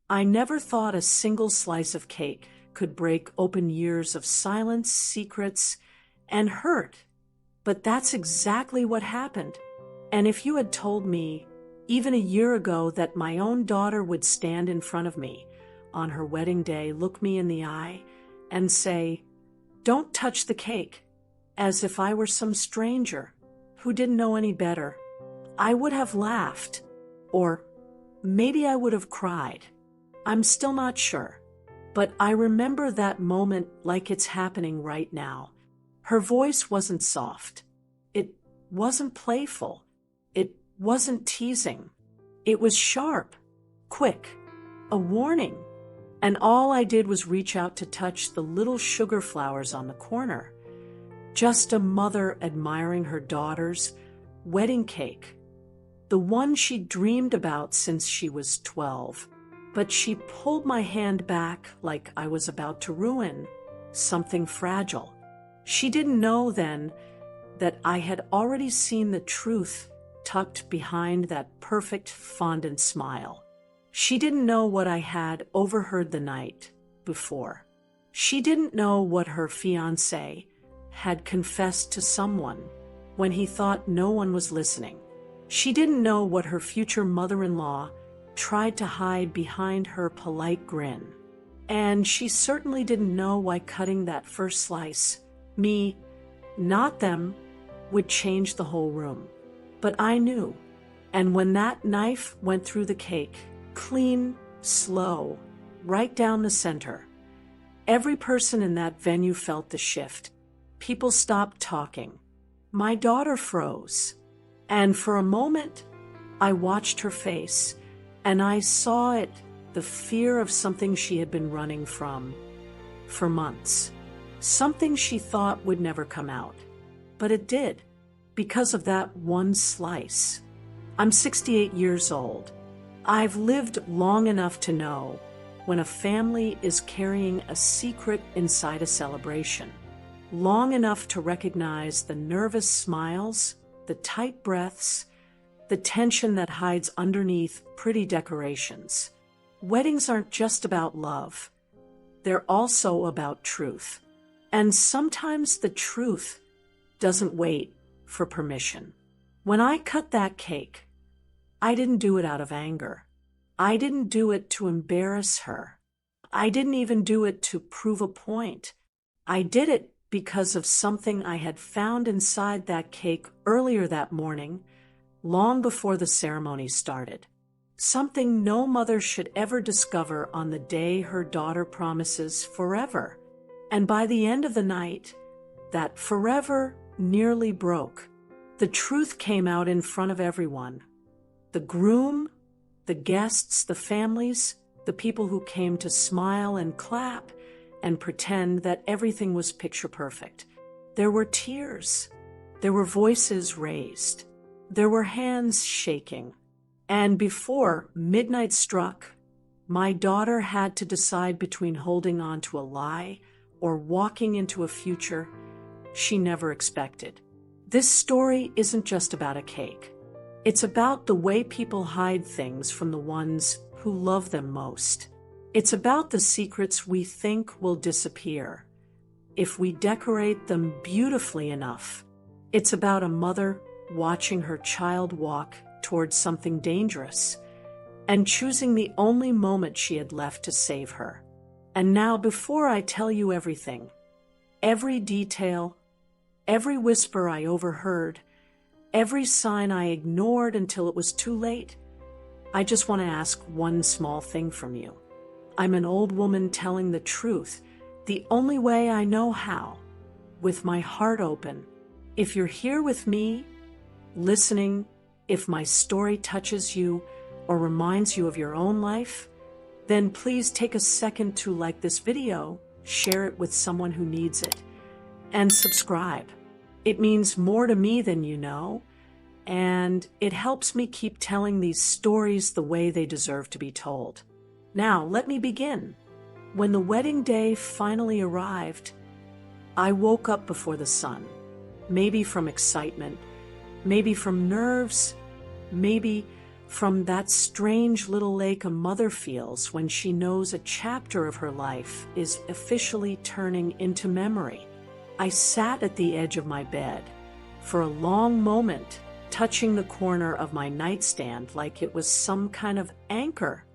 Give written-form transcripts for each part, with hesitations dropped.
I never thought a single slice of cake could break open years of silence, secrets, and hurt. But that's exactly what happened. And if you had told me, even a year ago, that my own daughter would stand in front of me on her wedding day, look me in the eye, and say, "Don't touch the cake," as if I were some stranger who didn't know any better, I would have laughed, or maybe I would have cried. I'm still not sure. But I remember that moment like it's happening right now. Her voice wasn't soft. It wasn't playful. It wasn't teasing. It was sharp, quick, a warning. And all I did was reach out to touch the little sugar flowers on the corner. Just a mother admiring her daughter's wedding cake, the one she dreamed about since she was 12. But she pulled my hand back like I was about to ruin something fragile. She didn't know then that I had already seen the truth tucked behind that perfect fondant smile. She didn't know what I had overheard the night before. She didn't know what her fiancé had confessed to someone when he thought no one was listening. She didn't know what her future mother-in-law tried to hide behind her polite grin. And she certainly didn't know why cutting that first slice, me, not them, would change the whole room. But I knew. And when that knife went through the cake, clean, slow, right down the center, every person in that venue felt the shift. People stopped talking. My daughter froze. And for a moment, I watched her face, and I saw it, the fear of something she had been running from for months. Something she thought would never come out. But it did, because of that one slice. I'm 68 years old. I've lived long enough to know when a family is carrying a secret inside a celebration. Long enough to recognize the nervous smiles, the tight breaths, the tension that hides underneath pretty decorations. Weddings aren't just about love. They're also about truth. And sometimes the truth doesn't wait for permission. When I cut that cake, I didn't do it out of anger. I didn't do it to embarrass her. I didn't even do it to prove a point. I did it because of something I had found inside that cake earlier that morning, long before the ceremony started. Something no mother should ever discover on the day her daughter promises forever. And by the end of the night, that forever nearly broke. The truth came out in front of everyone. The groom, the guests, the families, the people who came to smile and clap and pretend that everything was picture perfect. There were tears. There were voices raised. There were hands shaking. And before midnight struck, my daughter had to decide between holding on to a lie or walking into a future she never expected. This story isn't just about a cake. It's about the way people hide things from the ones who love them most. It's about the secrets we think will disappear if we decorate them beautifully enough. It's about a mother watching her child walk towards something dangerous and choosing the only moment she had left to save her. And now, before I tell you everything, every detail, every whisper I overheard, every sign I ignored until it was too late, I just want to ask one small thing from you. I'm an old woman telling the truth, the only way I know how, with my heart open. If you're here with me, listening, if my story touches you or reminds you of your own life, then please take a second to like this video, share it with someone who needs it, and subscribe. It means more to me than you know, and it helps me keep telling these stories the way they deserve to be told. Now, let me begin. When the wedding day finally arrived, I woke up before the sun, maybe from excitement, maybe from nerves, maybe from that strange little lake a mother feels when she knows a chapter of her life is officially turning into memory. I sat at the edge of my bed for a long moment, touching the corner of my nightstand like it was some kind of anchor.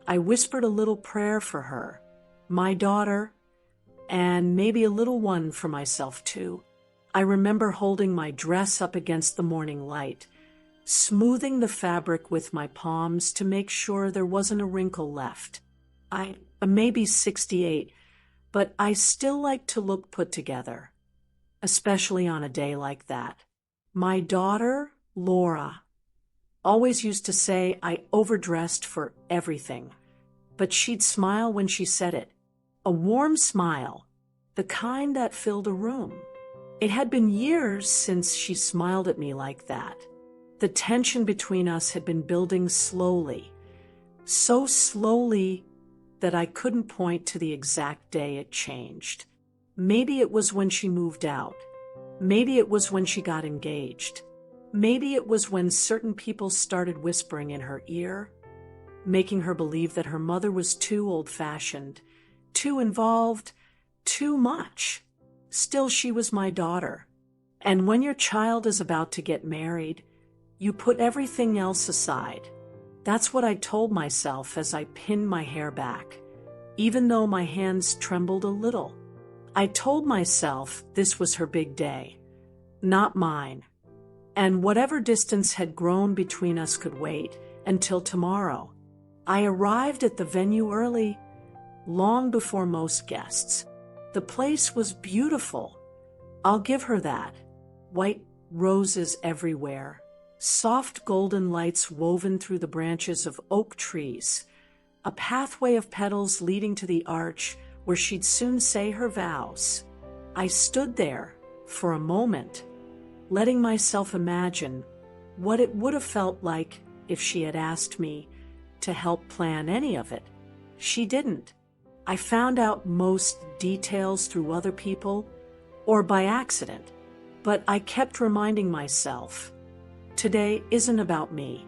I whispered a little prayer for her, my daughter, and maybe a little one for myself too. I remember holding my dress up against the morning light, smoothing the fabric with my palms to make sure there wasn't a wrinkle left. I may be 68, but I still like to look put together, especially on a day like that. My daughter, Laura, always used to say I overdressed for everything, but she'd smile when she said it. A warm smile, the kind that filled a room. It had been years since she smiled at me like that. The tension between us had been building slowly, so slowly that I couldn't point to the exact day it changed. Maybe it was when she moved out. Maybe it was when she got engaged. Maybe it was when certain people started whispering in her ear, making her believe that her mother was too old-fashioned, too involved, too much. Still, she was my daughter. And when your child is about to get married, you put everything else aside. That's what I told myself as I pinned my hair back, even though my hands trembled a little. I told myself this was her big day, not mine. And whatever distance had grown between us could wait until tomorrow. I arrived at the venue early, long before most guests. The place was beautiful. I'll give her that. White roses everywhere, soft golden lights woven through the branches of oak trees, a pathway of petals leading to the arch where she'd soon say her vows. I stood there for a moment, letting myself imagine what it would have felt like if she had asked me to help plan any of it. She didn't. I found out most details through other people or by accident, but I kept reminding myself, today isn't about me.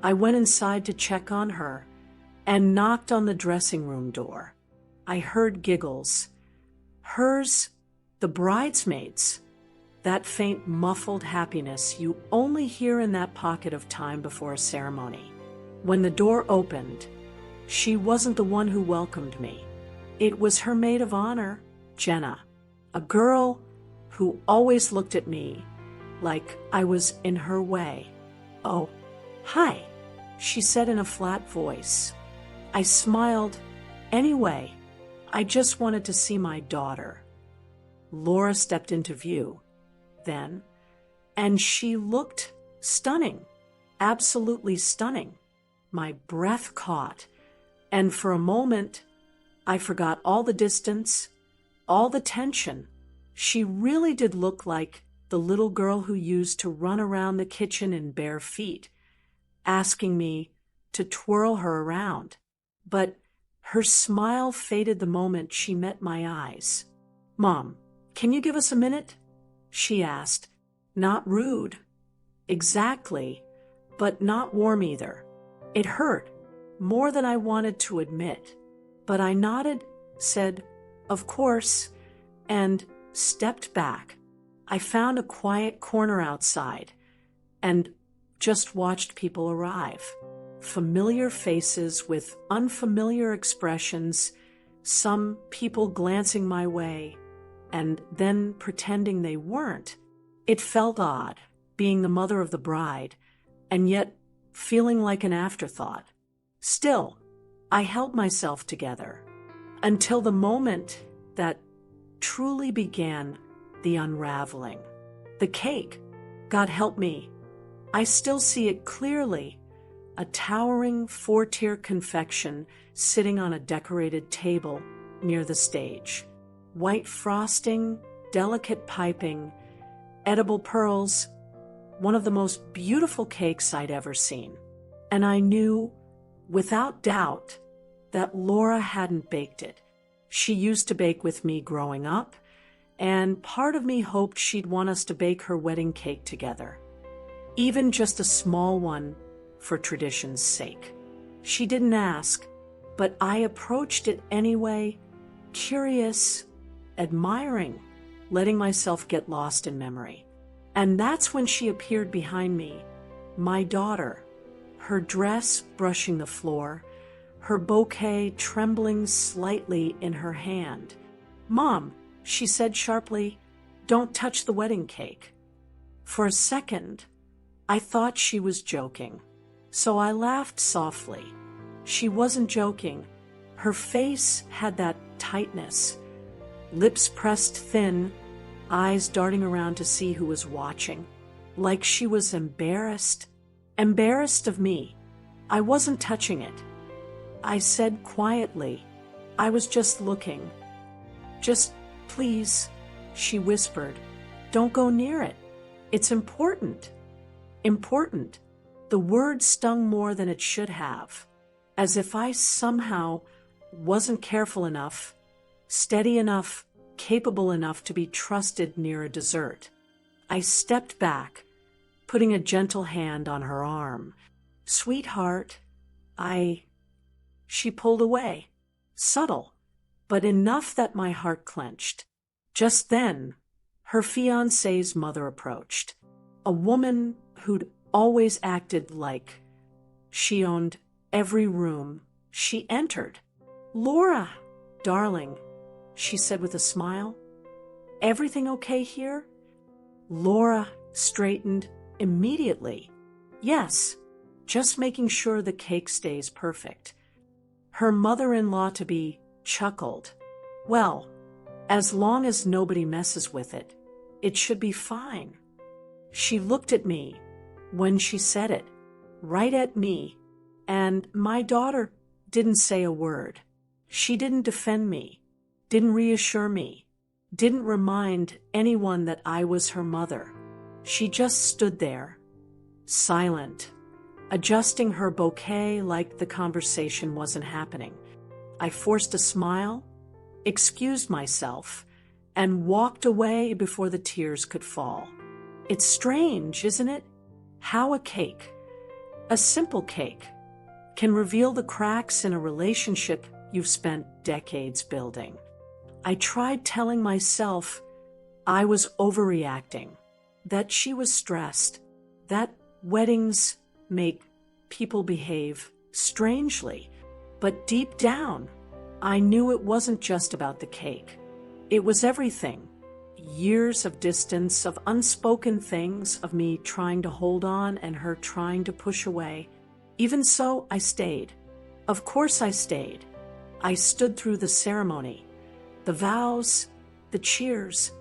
I went inside to check on her and knocked on the dressing room door. I heard giggles. Hers, the bridesmaids. That faint, muffled happiness you only hear in that pocket of time before a ceremony. When the door opened, she wasn't the one who welcomed me. It was her maid of honor, Jenna, a girl who always looked at me like I was in her way. "Oh, hi," she said in a flat voice. I smiled. "Anyway, I just wanted to see my daughter." Laura stepped into view then, and she looked stunning, absolutely stunning. My breath caught, and for a moment, I forgot all the distance, all the tension. She really did look like the little girl who used to run around the kitchen in bare feet, asking me to twirl her around. But her smile faded the moment she met my eyes. "Mom, can you give us a minute?" she asked. Not rude. Exactly, but not warm either. It hurt, more than I wanted to admit. But I nodded, said, "Of course," and stepped back. I found a quiet corner outside and just watched people arrive. Familiar faces with unfamiliar expressions, some people glancing my way and then pretending they weren't. It felt odd, being the mother of the bride, and yet feeling like an afterthought. Still, I held myself together until the moment that truly began the unraveling. The cake, God help me, I still see it clearly, a towering 4-tier confection sitting on a decorated table near the stage. White frosting, delicate piping, edible pearls, one of the most beautiful cakes I'd ever seen. And I knew, without doubt, that Laura hadn't baked it. She used to bake with me growing up, and part of me hoped she'd want us to bake her wedding cake together. Even just a small one for tradition's sake. She didn't ask, but I approached it anyway, curious, admiring, letting myself get lost in memory. And that's when she appeared behind me, my daughter, her dress brushing the floor, her bouquet trembling slightly in her hand. "Mom," she said sharply, "don't touch the wedding cake." For a second, I thought she was joking, so I laughed softly. She wasn't joking. Her face had that tightness, lips pressed thin, eyes darting around to see who was watching, like she was embarrassed of me. I wasn't touching it. I said quietly, "I was just looking." "Just please," she whispered, "don't go near it. It's important." Important. The word stung more than it should have, as if I somehow wasn't careful enough, steady enough, capable enough to be trusted near a dessert. I stepped back, putting a gentle hand on her arm. "Sweetheart, She pulled away, subtle, but enough that my heart clenched. Just then, her fiancé's mother approached, a woman who'd always acted like she owned every room she entered. "Laura, darling," she said with a smile, "everything okay here?" Laura straightened immediately. "Yes, just making sure the cake stays perfect." Her mother-in-law-to-be chuckled. "Well, as long as nobody messes with it, it should be fine." She looked at me when she said it, right at me, and my daughter didn't say a word. She didn't defend me, didn't reassure me, didn't remind anyone that I was her mother. She just stood there, silent, adjusting her bouquet like the conversation wasn't happening. I forced a smile, excused myself, and walked away before the tears could fall. It's strange, isn't it? How a cake, a simple cake, can reveal the cracks in a relationship you've spent decades building. I tried telling myself I was overreacting, that she was stressed, that weddings make people behave strangely. But deep down, I knew it wasn't just about the cake. It was everything. Years of distance, of unspoken things, of me trying to hold on and her trying to push away. Even so, I stayed. Of course I stayed. I stood through the ceremony, the vows, the cheers.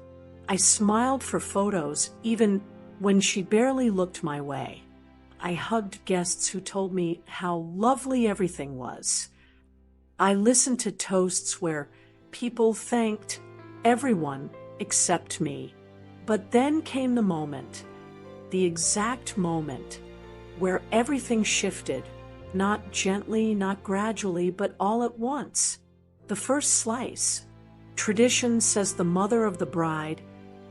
I smiled for photos, even when she barely looked my way. I hugged guests who told me how lovely everything was. I listened to toasts where people thanked everyone except me. But then came the moment, the exact moment, where everything shifted, not gently, not gradually, but all at once. The first slice. Tradition says the mother of the bride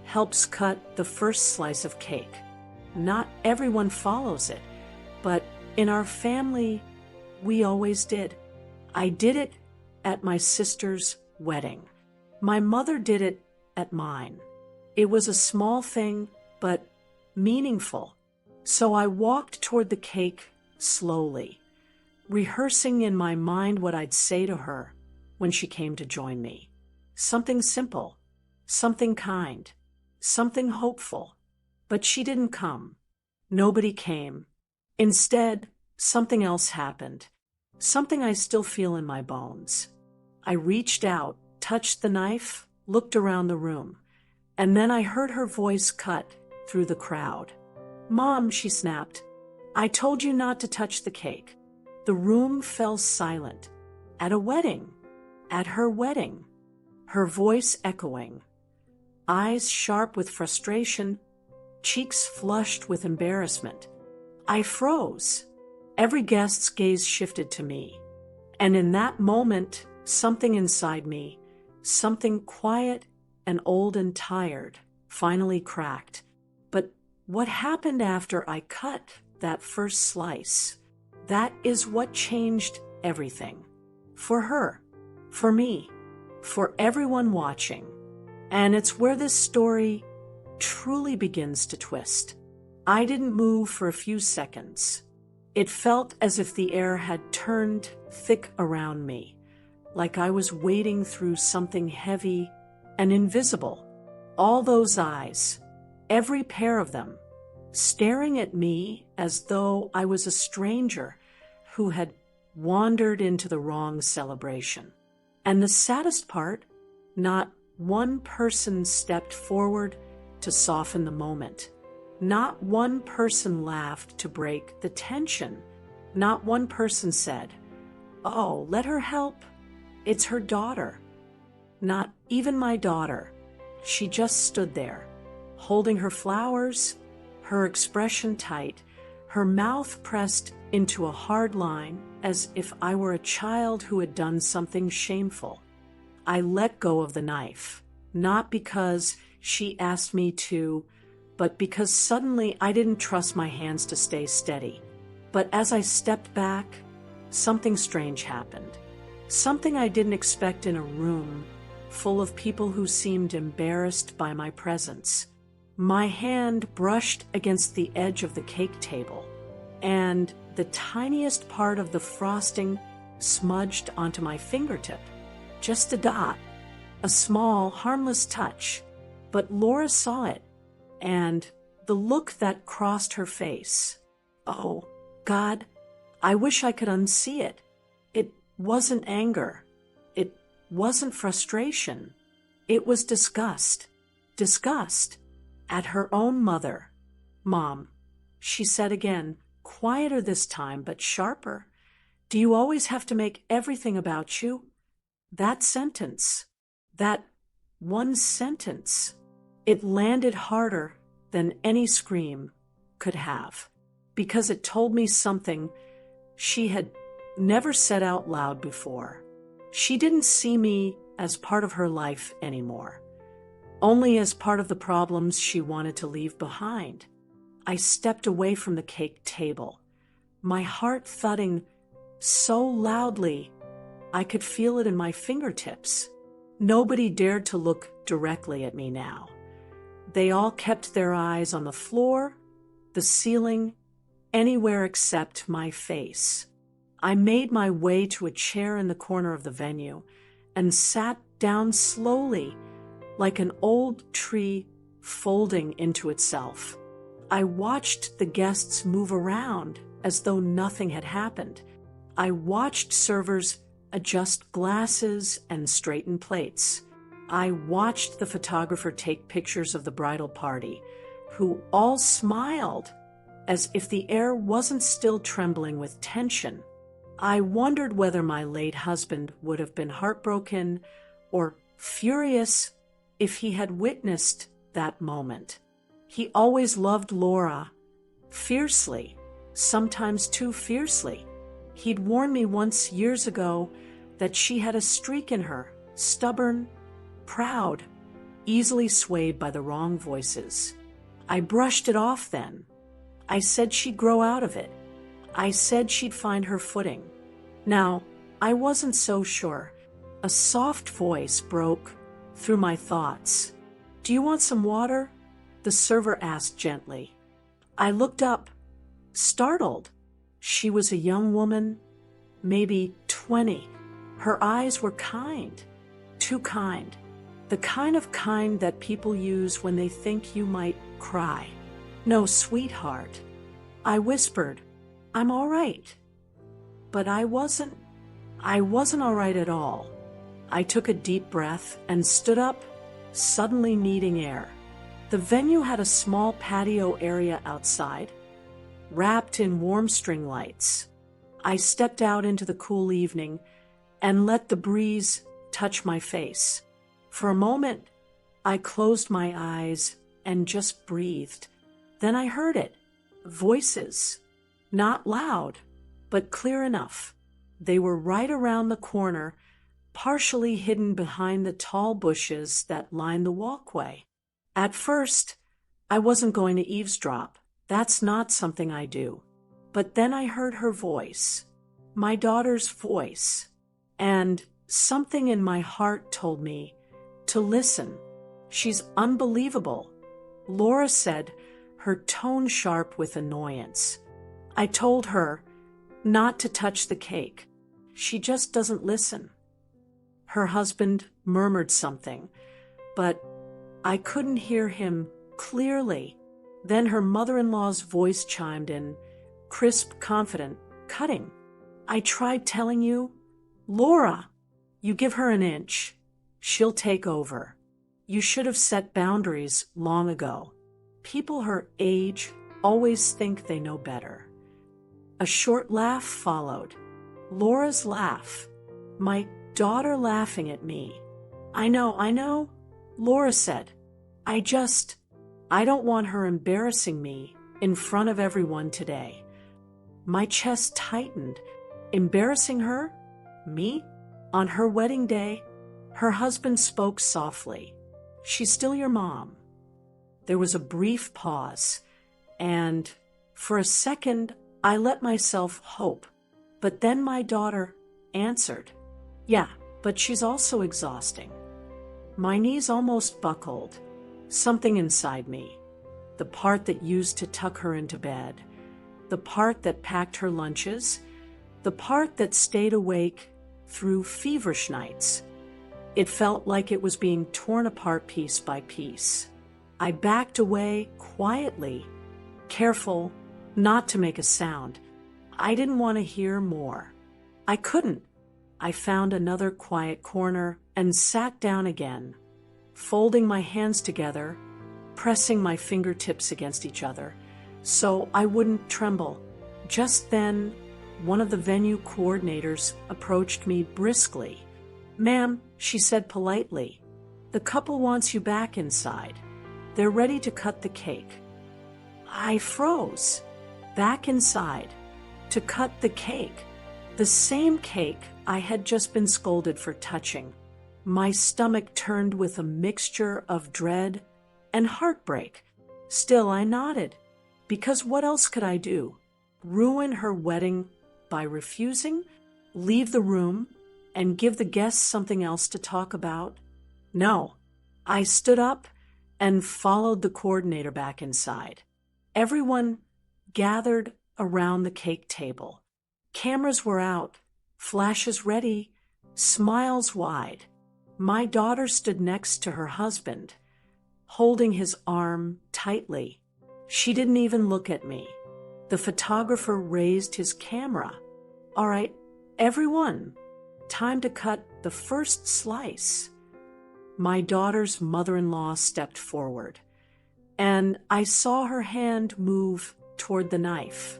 helps cut the first slice of cake. Not everyone follows it, but in our family, we always did. I did it at my sister's wedding. My mother did it at mine. It was a small thing, but meaningful. So I walked toward the cake slowly, rehearsing in my mind what I'd say to her when she came to join me. Something simple, something kind, something hopeful. But she didn't come. Nobody came. Instead, something else happened. Something I still feel in my bones. I reached out, touched the knife, looked around the room, and then I heard her voice cut through the crowd. "Mom," she snapped, "I told you not to touch the cake." The room fell silent. At a wedding. At her wedding. Her voice echoing. Eyes sharp with frustration, cheeks flushed with embarrassment. I froze. Every guest's gaze shifted to me. And in that moment, something inside me, something quiet and old and tired, finally cracked. But what happened after I cut that first slice? That is what changed everything. For her, for me, for everyone watching. And it's where this story truly begins to twist. I didn't move for a few seconds. It felt as if the air had turned thick around me, like I was wading through something heavy and invisible. All those eyes, every pair of them, staring at me as though I was a stranger who had wandered into the wrong celebration. And the saddest part, not one person stepped forward to soften the moment. Not one person laughed to break the tension. Not one person said, "Oh, let her help. It's her daughter." Not even my daughter. She just stood there, holding her flowers, her expression tight, her mouth pressed into a hard line as if I were a child who had done something shameful. I let go of the knife, not because she asked me to, but because suddenly I didn't trust my hands to stay steady. But as I stepped back, something strange happened. Something I didn't expect in a room full of people who seemed embarrassed by my presence. My hand brushed against the edge of the cake table, and the tiniest part of the frosting smudged onto my fingertip. Just a dot, a small, harmless touch. But Laura saw it, and the look that crossed her face. Oh, God, I wish I could unsee it. It wasn't anger. It wasn't frustration. It was disgust. Disgust at her own mother. "Mom," she said again, quieter this time, but sharper. "Do you always have to make everything about you?" That sentence, that one sentence, it landed harder than any scream could have, because it told me something she had never said out loud before. She didn't see me as part of her life anymore, only as part of the problems she wanted to leave behind. I stepped away from the cake table, my heart thudding so loudly I could feel it in my fingertips. Nobody dared to look directly at me now. They all kept their eyes on the floor, the ceiling, anywhere except my face. I made my way to a chair in the corner of the venue and sat down slowly, like an old tree folding into itself. I watched the guests move around as though nothing had happened. I watched servers adjust glasses and straighten plates. I watched the photographer take pictures of the bridal party, who all smiled as if the air wasn't still trembling with tension. I wondered whether my late husband would have been heartbroken or furious if he had witnessed that moment. He always loved Laura fiercely, sometimes too fiercely. He'd warned me once years ago that she had a streak in her, stubborn, proud, easily swayed by the wrong voices. I brushed it off then. I said she'd grow out of it. I said she'd find her footing. Now, I wasn't so sure. A soft voice broke through my thoughts. "Do you want some water?" the server asked gently. I looked up, startled. She was a young woman, maybe 20. Her eyes were kind, too kind. The kind of kind that people use when they think you might cry. "No, sweetheart." I whispered, "I'm all right." But I wasn't all right at all. I took a deep breath and stood up, suddenly needing air. The venue had a small patio area outside, wrapped in warm string lights. I stepped out into the cool evening and let the breeze touch my face. For a moment, I closed my eyes and just breathed. Then I heard it. Voices. Not loud, but clear enough. They were right around the corner, partially hidden behind the tall bushes that lined the walkway. At first, I wasn't going to eavesdrop. That's not something I do. But then I heard her voice, my daughter's voice, and something in my heart told me to listen. She's unbelievable, Laura said, her tone sharp with annoyance. I told her not to touch the cake. She just doesn't listen. Her husband murmured something, but I couldn't hear him clearly. Then her mother-in-law's voice chimed in, crisp, confident, cutting. I tried telling you, Laura, you give her an inch, she'll take over. You should have set boundaries long ago. People her age always think they know better. A short laugh followed. Laura's laugh. My daughter laughing at me. I know, Laura said. I don't want her embarrassing me in front of everyone today. My chest tightened. Embarrassing her? Me? On her wedding day? Her husband spoke softly. She's still your mom. There was a brief pause, and for a second I let myself hope. But then my daughter answered, yeah, but she's also exhausting. My knees almost buckled. Something inside me, the part that used to tuck her into bed, the part that packed her lunches, the part that stayed awake through feverish nights. It felt like it was being torn apart piece by piece. I backed away quietly, careful not to make a sound. I didn't want to hear more. I couldn't. I found another quiet corner and sat down again, folding my hands together, pressing my fingertips against each other so I wouldn't tremble. Just then, one of the venue coordinators approached me briskly. Ma'am, she said politely, the couple wants you back inside. They're ready to cut the cake. I froze. Back inside. To cut the cake. The same cake I had just been scolded for touching. My stomach turned with a mixture of dread and heartbreak. Still, I nodded, because what else could I do? Ruin her wedding by refusing? Leave the room and give the guests something else to talk about? No. I stood up and followed the coordinator back inside. Everyone gathered around the cake table. Cameras were out, flashes ready, smiles wide. My daughter stood next to her husband, holding his arm tightly. She didn't even look at me. The photographer raised his camera. All right, everyone, time to cut the first slice. My daughter's mother-in-law stepped forward, and I saw her hand move toward the knife,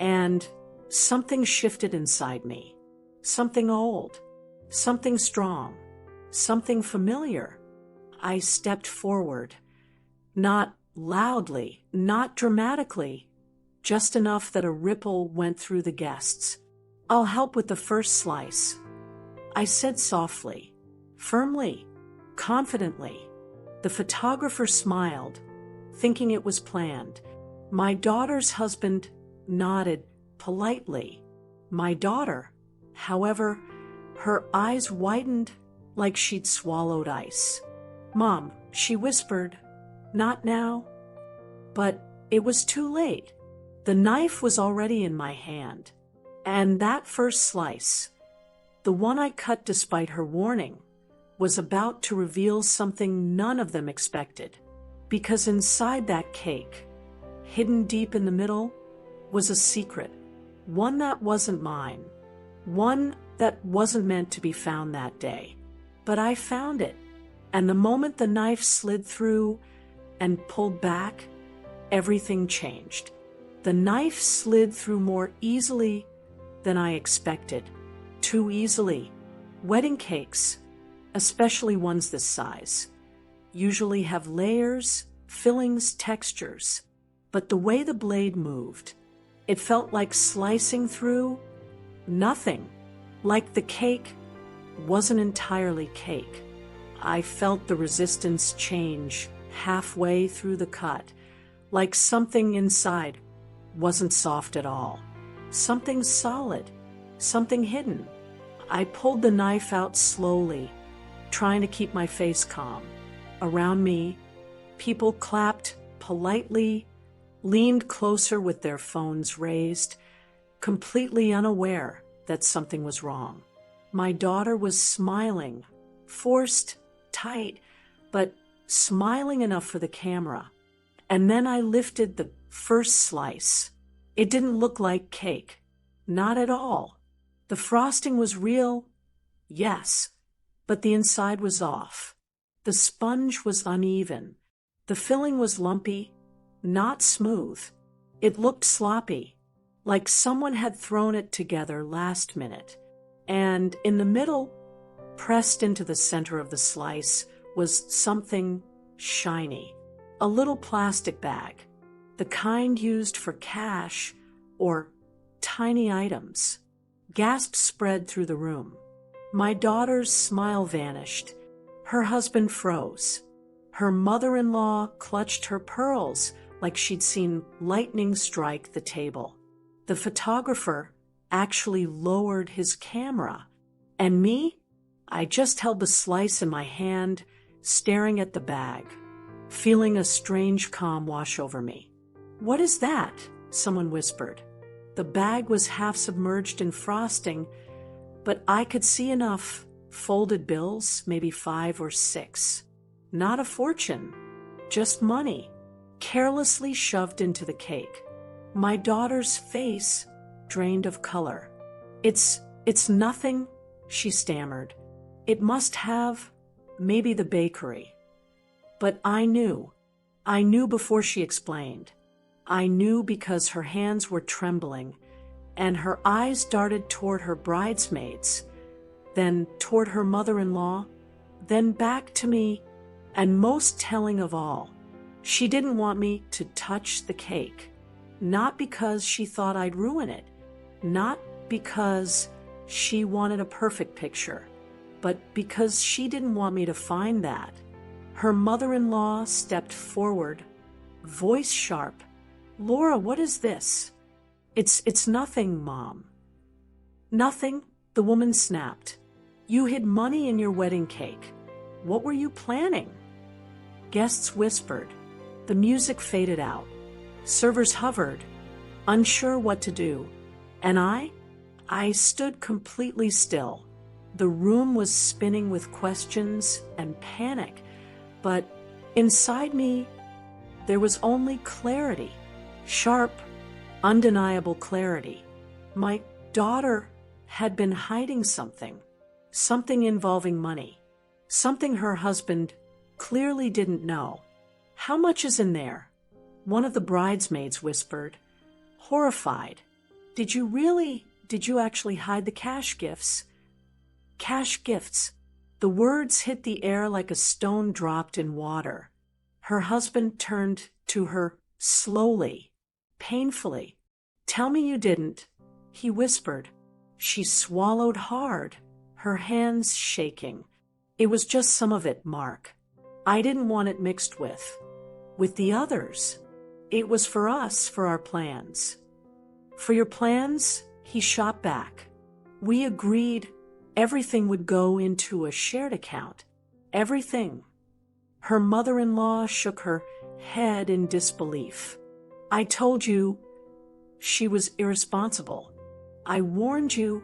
and something shifted inside me. Something old, something strong, something familiar. I stepped forward, not loudly, not dramatically, just enough that a ripple went through the guests. I'll help with the first slice, I said softly, firmly, confidently. The photographer smiled, thinking it was planned. My daughter's husband nodded politely. My daughter, however, her eyes widened like she'd swallowed ice. Mom, she whispered, not now. But it was too late. The knife was already in my hand. And that first slice, the one I cut despite her warning, was about to reveal something none of them expected. Because inside that cake, hidden deep in the middle, was a secret. One that wasn't mine. One that wasn't meant to be found that day. But I found it. And the moment the knife slid through and pulled back, everything changed. The knife slid through more easily than I expected. Too easily. Wedding cakes, especially ones this size, usually have layers, fillings, textures. But the way the blade moved, it felt like slicing through nothing. Like the cake wasn't entirely cake. I felt the resistance change halfway through the cut, like something inside wasn't soft at all. something solid, something hidden. I pulled the knife out slowly, trying to keep my face calm. Around me, people clapped politely, leaned closer with their phones raised, completely unaware that something was wrong. My daughter was smiling, forced, tight, but smiling enough for the camera. And then I lifted the first slice. It didn't look like cake. Not at all. The frosting was real, yes, but the inside was off. The sponge was uneven. The filling was lumpy, not smooth. It looked sloppy, like someone had thrown it together last minute. And in the middle, pressed into the center of the slice, was something shiny. A little plastic bag, the kind used for cash or tiny items. Gasps spread through the room. My daughter's smile vanished. Her husband froze. Her mother-in-law clutched her pearls like she'd seen lightning strike the table. The photographer actually lowered his camera. And me? I just held the slice in my hand, staring at the bag, feeling a strange calm wash over me. "What is that?" someone whispered. The bag was half submerged in frosting, but I could see enough folded bills, maybe 5 or 6. Not a fortune, just money, carelessly shoved into the cake. My daughter's face drained of color. It's nothing," she stammered. "It must have, maybe the bakery." But I knew before she explained. I knew because her hands were trembling, and her eyes darted toward her bridesmaids, then toward her mother-in-law, then back to me, and most telling of all, she didn't want me to touch the cake. Not because she thought I'd ruin it, not because she wanted a perfect picture, but because she didn't want me to find that. Her mother-in-law stepped forward, voice sharp. "Laura, what is this?" It's nothing, Mom." "Nothing?" the woman snapped. "You hid money in your wedding cake. What were you planning?" Guests whispered. The music faded out. Servers hovered, unsure what to do. And I stood completely still. The room was spinning with questions and panic, but inside me, there was only clarity. Sharp, undeniable clarity. My daughter had been hiding something involving money, something her husband clearly didn't know. "How much is in there?" one of the bridesmaids whispered, horrified. Did you actually hide the cash gifts?" Cash gifts. The words hit the air like a stone dropped in water. Her husband turned to her slowly, painfully. "Tell me you didn't," he whispered. She swallowed hard, her hands shaking. "It was just some of it, Mark. I didn't want it mixed with the others. It was for us, for our plans." "For your plans?" he shot back. "We agreed everything would go into a shared account. Everything." Her mother-in-law shook her head in disbelief. "I told you she was irresponsible. I warned you."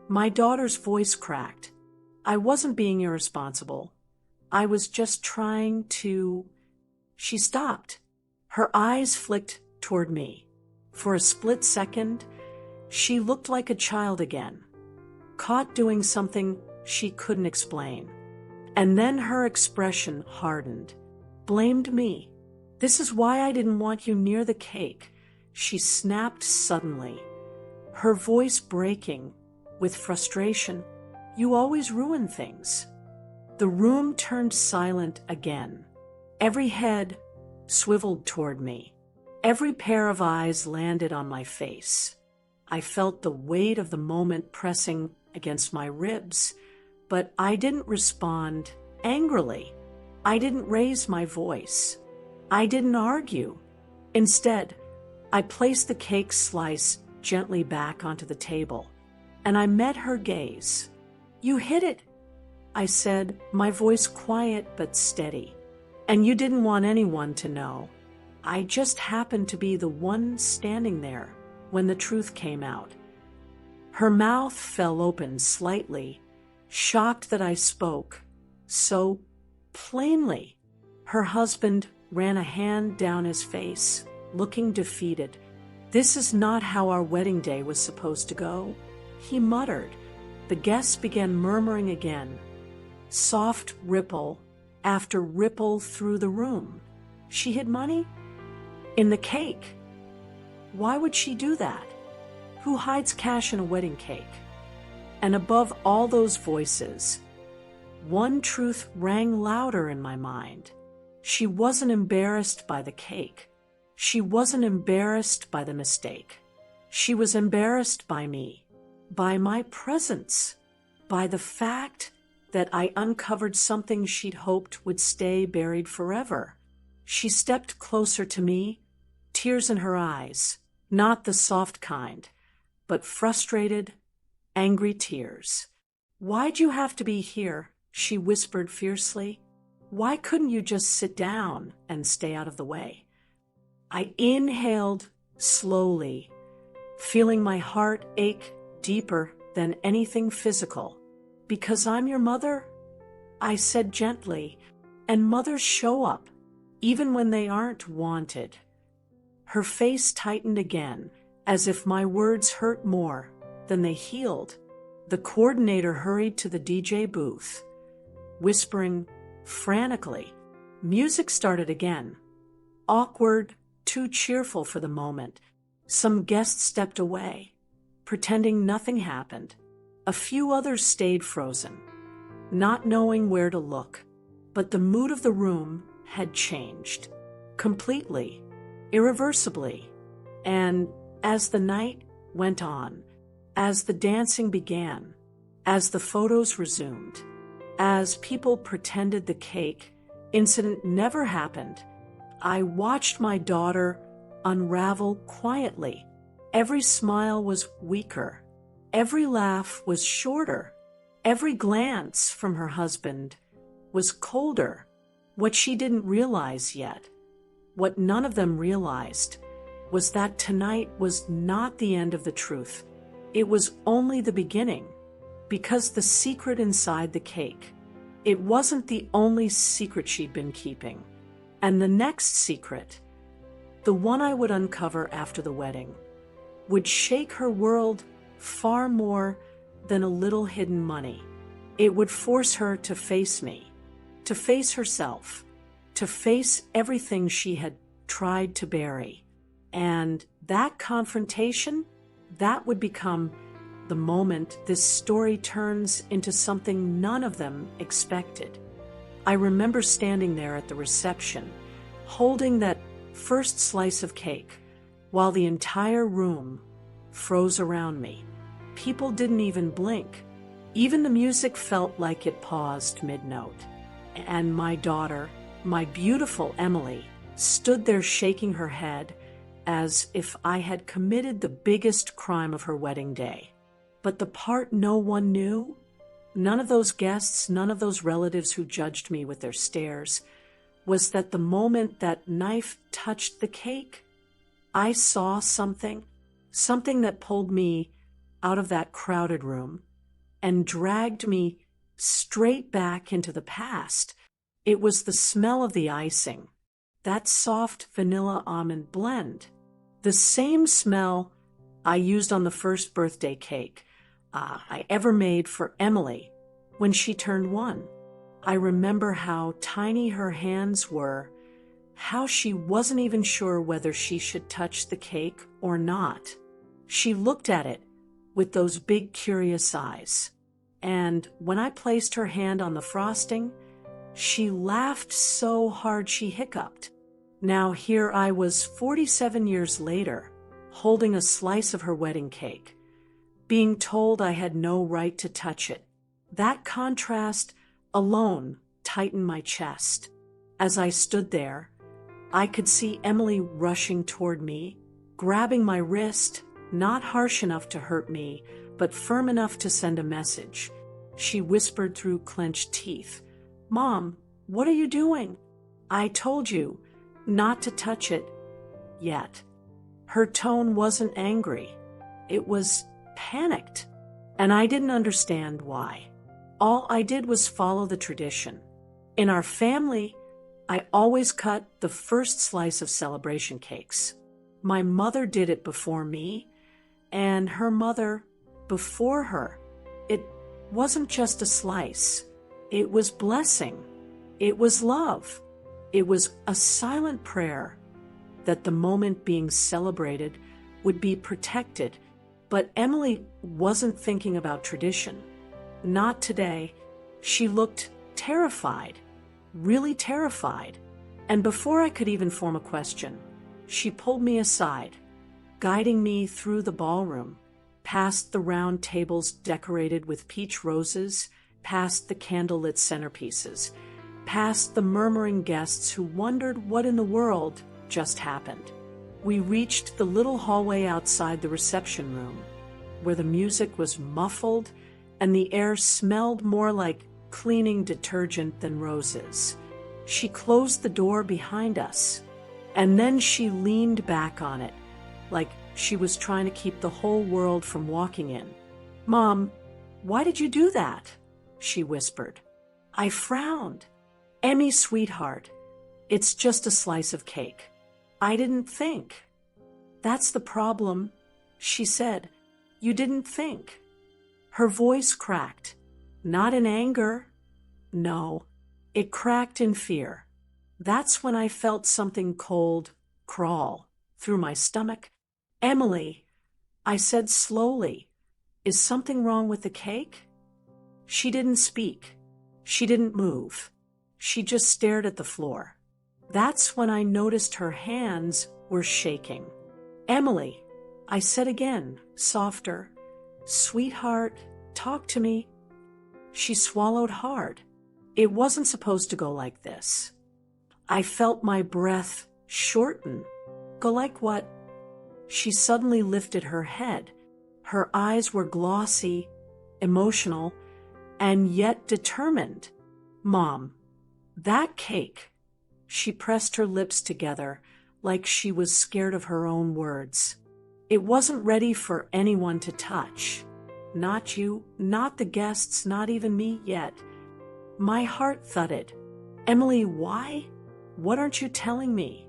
My daughter's voice cracked. "I wasn't being irresponsible. I was just trying to—" She stopped. Her eyes flicked toward me. For a split second, she looked like a child again, caught doing something she couldn't explain. And then her expression hardened. "Blamed me. This is why I didn't want you near the cake," she snapped suddenly, her voice breaking with frustration. "You always ruin things." The room turned silent again. Every head swiveled toward me. Every pair of eyes landed on my face. I felt the weight of the moment pressing against my ribs, but I didn't respond angrily. I didn't raise my voice. I didn't argue. Instead, I placed the cake slice gently back onto the table, and I met her gaze. "You hid it," I said, my voice quiet but steady. "And you didn't want anyone to know. I just happened to be the one standing there when the truth came out." Her mouth fell open slightly, shocked that I spoke so plainly. Her husband ran a hand down his face, looking defeated. "This is not how our wedding day was supposed to go," he muttered. The guests began murmuring again, soft ripple after ripple through the room. She hid money? In the cake? Why would she do that? Who hides cash in a wedding cake? And above all those voices, one truth rang louder in my mind. She wasn't embarrassed by the cake. She wasn't embarrassed by the mistake. She was embarrassed by me, by my presence, by the fact that I uncovered something she'd hoped would stay buried forever. She stepped closer to me, tears in her eyes, not the soft kind, but frustrated, angry tears. "Why'd you have to be here?" she whispered fiercely. "Why couldn't you just sit down and stay out of the way?" I inhaled slowly, feeling my heart ache deeper than anything physical. "Because I'm your mother," I said gently, "and mothers show up, even when they aren't wanted." Her face tightened again, as if my words hurt more than they healed. The coordinator hurried to the DJ booth, whispering frantically. Music started again. Awkward, too cheerful for the moment. Some guests stepped away, pretending nothing happened. A few others stayed frozen, not knowing where to look. But the mood of the room had changed. Completely, irreversibly. And as the night went on, as the dancing began, as the photos resumed, as people pretended the cake incident never happened, I watched my daughter unravel quietly. Every smile was weaker. Every laugh was shorter. Every glance from her husband was colder. What she didn't realize yet, what none of them realized, was that tonight was not the end of the truth. It was only the beginning, because the secret inside the cake, it wasn't the only secret she'd been keeping. And the next secret, the one I would uncover after the wedding, would shake her world far more than a little hidden money. It would force her to face me, to face herself, to face everything she had tried to bury. And that confrontation, that would become the moment this story turns into something none of them expected. I remember standing there at the reception, holding that first slice of cake, while the entire room froze around me. People didn't even blink. Even the music felt like it paused mid-note. And my daughter, my beautiful Emily, stood there shaking her head as if I had committed the biggest crime of her wedding day. But the part no one knew, none of those guests, none of those relatives who judged me with their stares, was that the moment that knife touched the cake, I saw something that pulled me out of that crowded room and dragged me straight back into the past. It was the smell of the icing, that soft vanilla almond blend, the same smell I used on the first birthday cake I ever made for Emily when she turned 1. I remember how tiny her hands were, how she wasn't even sure whether she should touch the cake or not. She looked at it with those big curious eyes, and when I placed her hand on the frosting, she laughed so hard she hiccuped. Now here I was 47 years later, holding a slice of her wedding cake, being told I had no right to touch it. That contrast alone tightened my chest. As I stood there, I could see Emily rushing toward me, grabbing my wrist, Not harsh enough to hurt me, but firm enough to send a message. She whispered through clenched teeth, "Mom, what are you doing? I told you not to touch it yet." Her tone wasn't angry. It was panicked, and I didn't understand why. All I did was follow the tradition. In our family, I always cut the first slice of celebration cakes. My mother did it before me, and her mother before her. It wasn't just a slice. It was blessing. It was love. It was a silent prayer that the moment being celebrated would be protected. But Emily wasn't thinking about tradition. Not today. She looked terrified, really terrified. And before I could even form a question, she pulled me aside, guiding me through the ballroom, past the round tables decorated with peach roses, past the candlelit centerpieces, past the murmuring guests who wondered what in the world just happened. We reached the little hallway outside the reception room, where the music was muffled and the air smelled more like cleaning detergent than roses. She closed the door behind us, and then she leaned back on it, like she was trying to keep the whole world from walking in. "Mom, why did you do that?" she whispered. I frowned. "Emmy, sweetheart, it's just a slice of cake. I didn't think." "That's the problem," she said. "You didn't think." Her voice cracked, not in anger. No, it cracked in fear. That's when I felt something cold crawl through my stomach. "Emily," I said slowly, "is something wrong with the cake?" She didn't speak. She didn't move. She just stared at the floor. That's when I noticed her hands were shaking. "Emily," I said again, softer, "Sweetheart, talk to me." She swallowed hard. It wasn't supposed to go like this. I felt my breath shorten. "Go like what?" She suddenly lifted her head. Her eyes were glossy, emotional, and yet determined. "Mom, that cake." She pressed her lips together like she was scared of her own words. "It wasn't ready for anyone to touch. Not you, not the guests, not even me yet." My heart thudded. "Emily, why? What aren't you telling me?"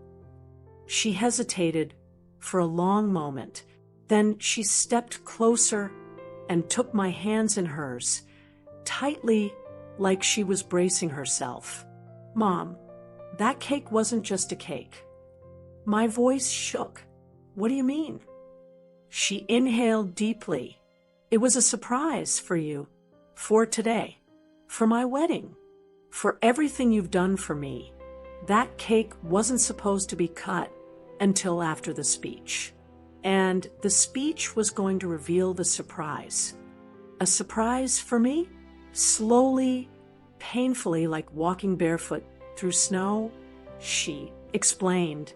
She hesitated for a long moment. Then she stepped closer and took my hands in hers, tightly, like she was bracing herself. "Mom, that cake wasn't just a cake." My voice shook. "What do you mean?" She inhaled deeply. "It was a surprise for you, for today, for my wedding, for everything you've done for me. That cake wasn't supposed to be cut until after the speech. And the speech was going to reveal the surprise. A surprise for me? Slowly, painfully, like walking barefoot through snow, she explained.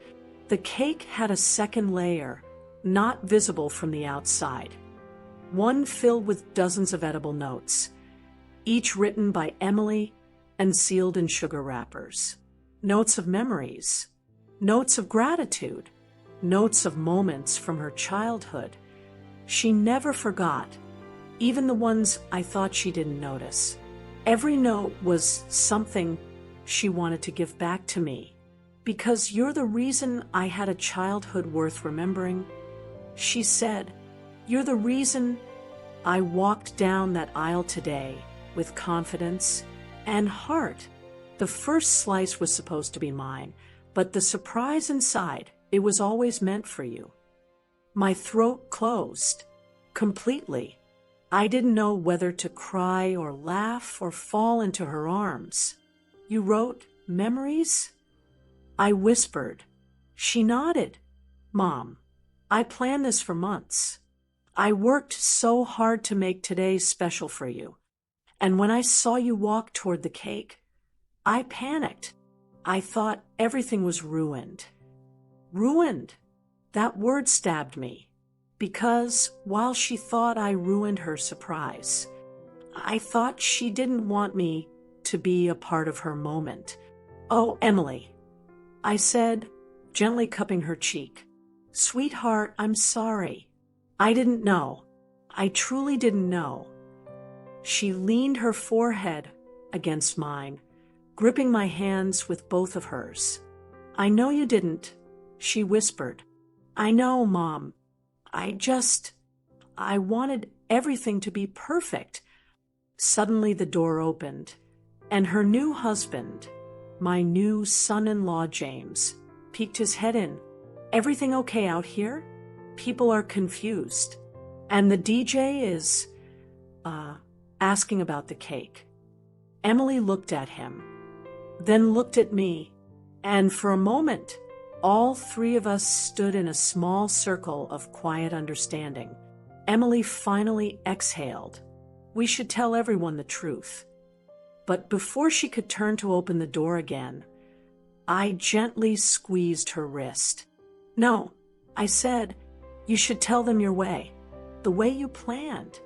The cake had a second layer, not visible from the outside. One filled with dozens of edible notes, each written by Emily and sealed in sugar wrappers. Notes of memories, notes of gratitude, notes of moments from her childhood. She never forgot, even the ones I thought she didn't notice. Every note was something she wanted to give back to me. "Because you're the reason I had a childhood worth remembering," she said. "You're the reason I walked down that aisle today with confidence and heart." The first slice was supposed to be mine, but the surprise inside, it was always meant for you. My throat closed completely. I didn't know whether to cry or laugh or fall into her arms. "You wrote memories?" I whispered. She nodded. "Mom, I planned this for months. I worked so hard to make today special for you. And when I saw you walk toward the cake, I panicked. I thought everything was ruined." Ruined. That word stabbed me. Because while she thought I ruined her surprise, I thought she didn't want me to be a part of her moment. "Oh, Emily," I said, gently cupping her cheek. "Sweetheart, I'm sorry. I didn't know. I truly didn't know." She leaned her forehead against mine, gripping my hands with both of hers. "I know you didn't," she whispered. "I know, Mom. I wanted everything to be perfect." Suddenly the door opened, and her new husband, my new son-in-law James, peeked his head in. "Everything okay out here? People are confused. And the DJ is, asking about the cake." Emily looked at him, then looked at me, and for a moment, all three of us stood in a small circle of quiet understanding. Emily finally exhaled. We should tell everyone the truth. But before she could turn to open the door again, I gently squeezed her wrist. "No," I said, "you should tell them your way, the way you planned."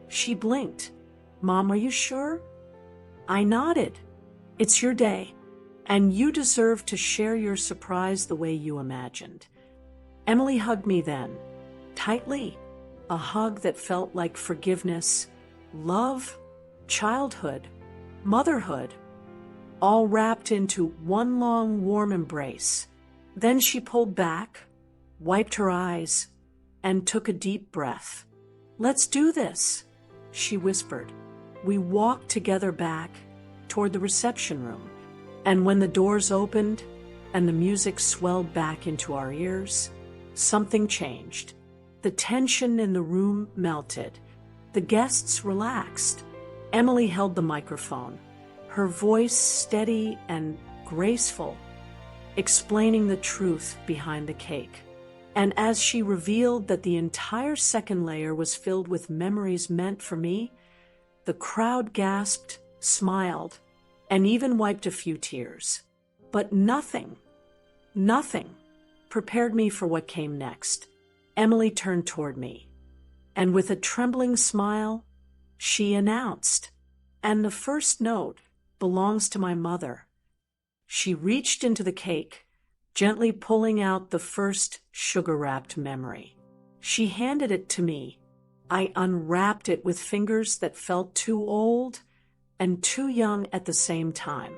She blinked. "Mom, are you sure?" I nodded. "It's your day, and you deserve to share your surprise the way you imagined." Emily hugged me then, tightly, a hug that felt like forgiveness, love, childhood, motherhood, all wrapped into one long, warm embrace. Then she pulled back, wiped her eyes, and took a deep breath. "Let's do this," she whispered. We walked together back toward the reception room, and when the doors opened and the music swelled back into our ears, something changed. The tension in the room melted. The guests relaxed. Emily held the microphone, her voice steady and graceful, explaining the truth behind the cake. And as she revealed that the entire second layer was filled with memories meant for me, the crowd gasped, smiled, and even wiped a few tears. But nothing prepared me for what came next. Emily turned toward me, and with a trembling smile, she announced, "And the first note belongs to my mother." She reached into the cake, gently pulling out the first sugar-wrapped memory. She handed it to me. I unwrapped it with fingers that felt too old and too young at the same time.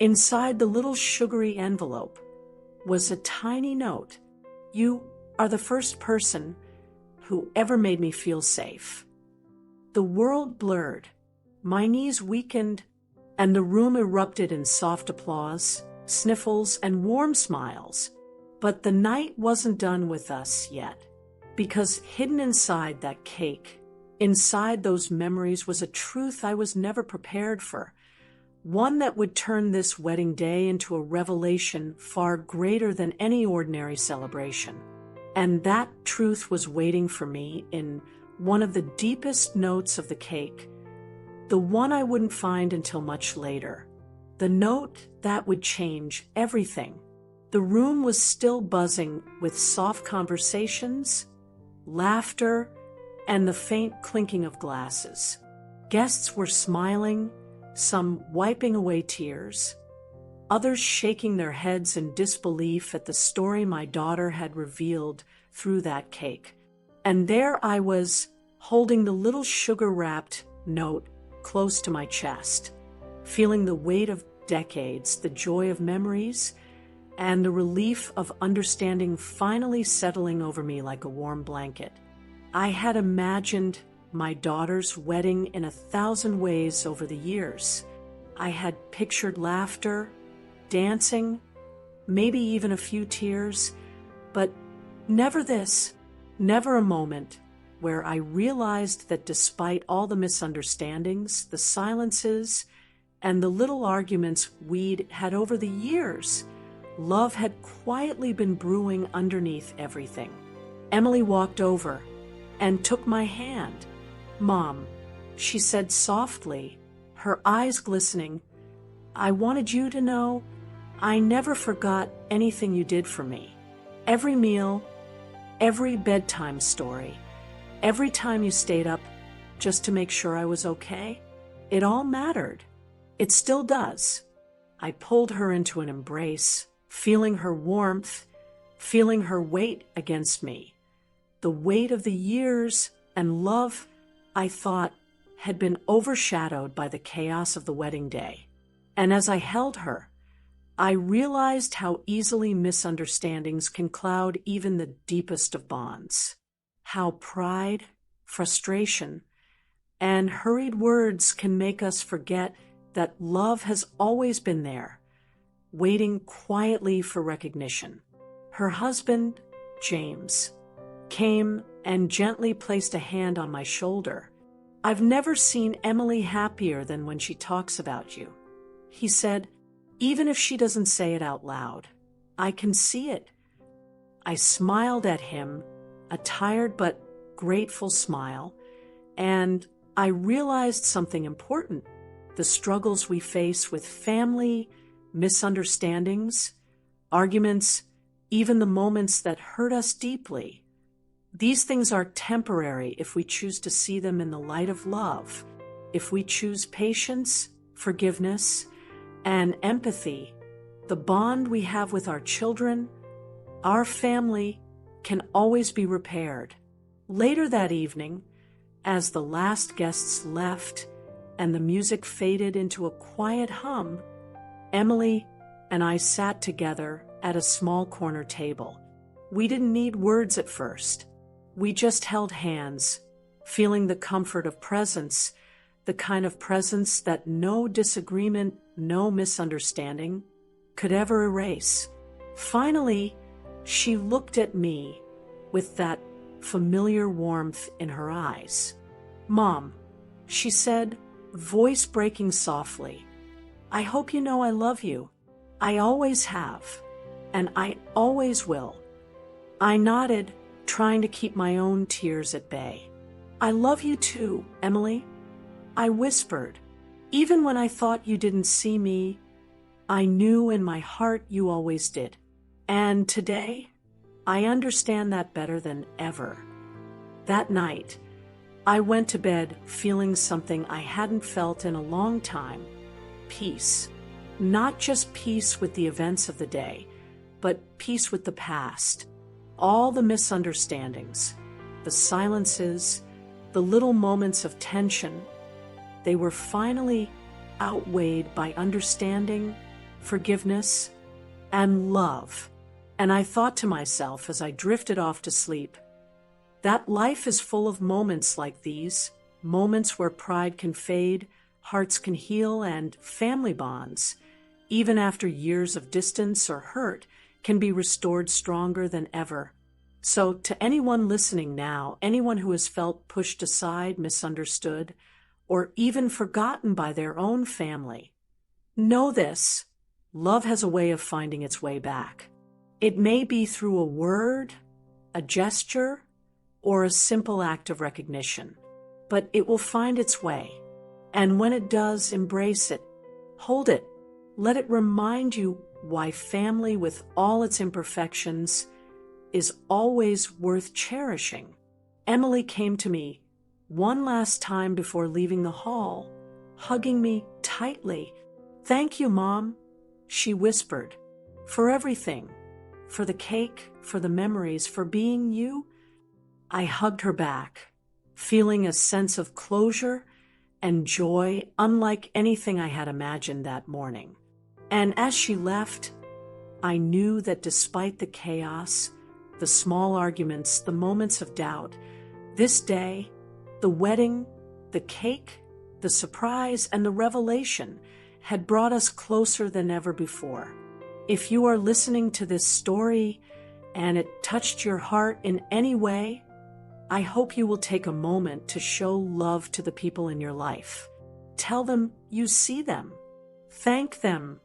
Inside the little sugary envelope was a tiny note. "You are the first person who ever made me feel safe." The world blurred, my knees weakened, and the room erupted in soft applause, sniffles, and warm smiles. But the night wasn't done with us yet, because hidden inside that cake, inside those memories, was a truth I was never prepared for, one that would turn this wedding day into a revelation far greater than any ordinary celebration. And that truth was waiting for me in one of the deepest notes of the cake, the one I wouldn't find until much later, the note that would change everything. The room was still buzzing with soft conversations, laughter, and the faint clinking of glasses. Guests were smiling, some wiping away tears, others shaking their heads in disbelief at the story my daughter had revealed through that cake. And there I was, holding the little sugar-wrapped note close to my chest, feeling the weight of decades, the joy of memories, and the relief of understanding finally settling over me like a warm blanket. I had imagined my daughter's wedding in 1,000 ways over the years. I had pictured laughter, dancing, maybe even a few tears, but never this, never a moment where I realized that despite all the misunderstandings, the silences, and the little arguments we'd had over the years, love had quietly been brewing underneath everything. Emily walked over and took my hand. "Mom," she said softly, her eyes glistening, "I wanted you to know I never forgot anything you did for me. Every meal, every bedtime story, every time you stayed up just to make sure I was okay. It all mattered. It still does. I pulled her into an embrace, feeling her warmth, feeling her weight against me. The weight of the years and love I thought had been overshadowed by the chaos of the wedding day. And as I held her, I realized how easily misunderstandings can cloud even the deepest of bonds. How pride, frustration, and hurried words can make us forget that love has always been there, waiting quietly for recognition. Her husband, James, came and gently placed a hand on my shoulder. "I've never seen Emily happier than when she talks about you," he said. "Even if she doesn't say it out loud, I can see it." I smiled at him, a tired but grateful smile, and I realized something important. The struggles we face with family, misunderstandings, arguments, even the moments that hurt us deeply. These things are temporary if we choose to see them in the light of love, if we choose patience, forgiveness, and empathy. The bond we have with our children, our family, can always be repaired. Later that evening, as the last guests left and the music faded into a quiet hum, Emily and I sat together at a small corner table. We didn't need words at first. We just held hands, feeling the comfort of presence, the kind of presence that no disagreement, no misunderstanding could ever erase. Finally, she looked at me with that familiar warmth in her eyes. "Mom," she said, voice breaking softly, "I hope you know I love you. I always have, and I always will." I nodded, trying to keep my own tears at bay. "I love you too, Emily," I whispered. "Even when I thought you didn't see me, I knew in my heart you always did. And today, I understand that better than ever." That night, I went to bed feeling something I hadn't felt in a long time: peace. Not just peace with the events of the day, but peace with the past. All the misunderstandings, the silences, the little moments of tension, they were finally outweighed by understanding, forgiveness, and love. And I thought to myself as I drifted off to sleep, that life is full of moments like these, moments where pride can fade, hearts can heal, and family bonds, even after years of distance or hurt, can be restored stronger than ever. So to anyone listening now, anyone who has felt pushed aside, misunderstood, or even forgotten by their own family, know this: love has a way of finding its way back. It may be through a word, a gesture, or a simple act of recognition, but it will find its way. And when it does, embrace it, hold it, let it remind you why family, with all its imperfections, is always worth cherishing. Emily came to me one last time before leaving the hall, hugging me tightly. "Thank you, Mom," she whispered, "for everything, for the cake, for the memories, for being you." I hugged her back, feeling a sense of closure and joy unlike anything I had imagined that morning. And as she left, I knew that despite the chaos, the small arguments, the moments of doubt, this day, the wedding, the cake, the surprise, and the revelation had brought us closer than ever before. If you are listening to this story and it touched your heart in any way, I hope you will take a moment to show love to the people in your life. Tell them you see them. Thank them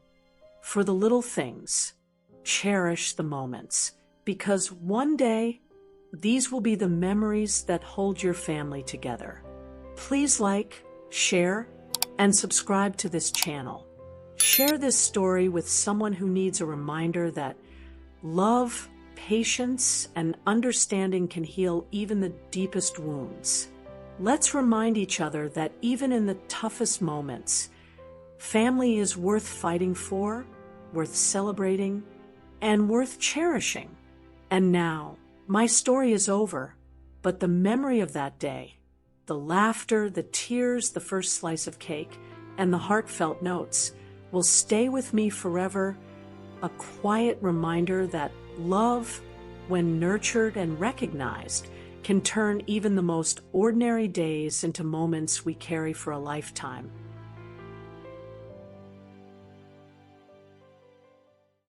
for the little things. Cherish the moments, because one day, these will be the memories that hold your family together. Please like, share, and subscribe to this channel. Share this story with someone who needs a reminder that love, patience and understanding can heal even the deepest wounds. Let's remind each other that even in the toughest moments, family is worth fighting for, worth celebrating, and worth cherishing. And now, my story is over, but the memory of that day, the laughter, the tears, the first slice of cake, and the heartfelt notes will stay with me forever, a quiet reminder that love, when nurtured and recognized, can turn even the most ordinary days into moments we carry for a lifetime.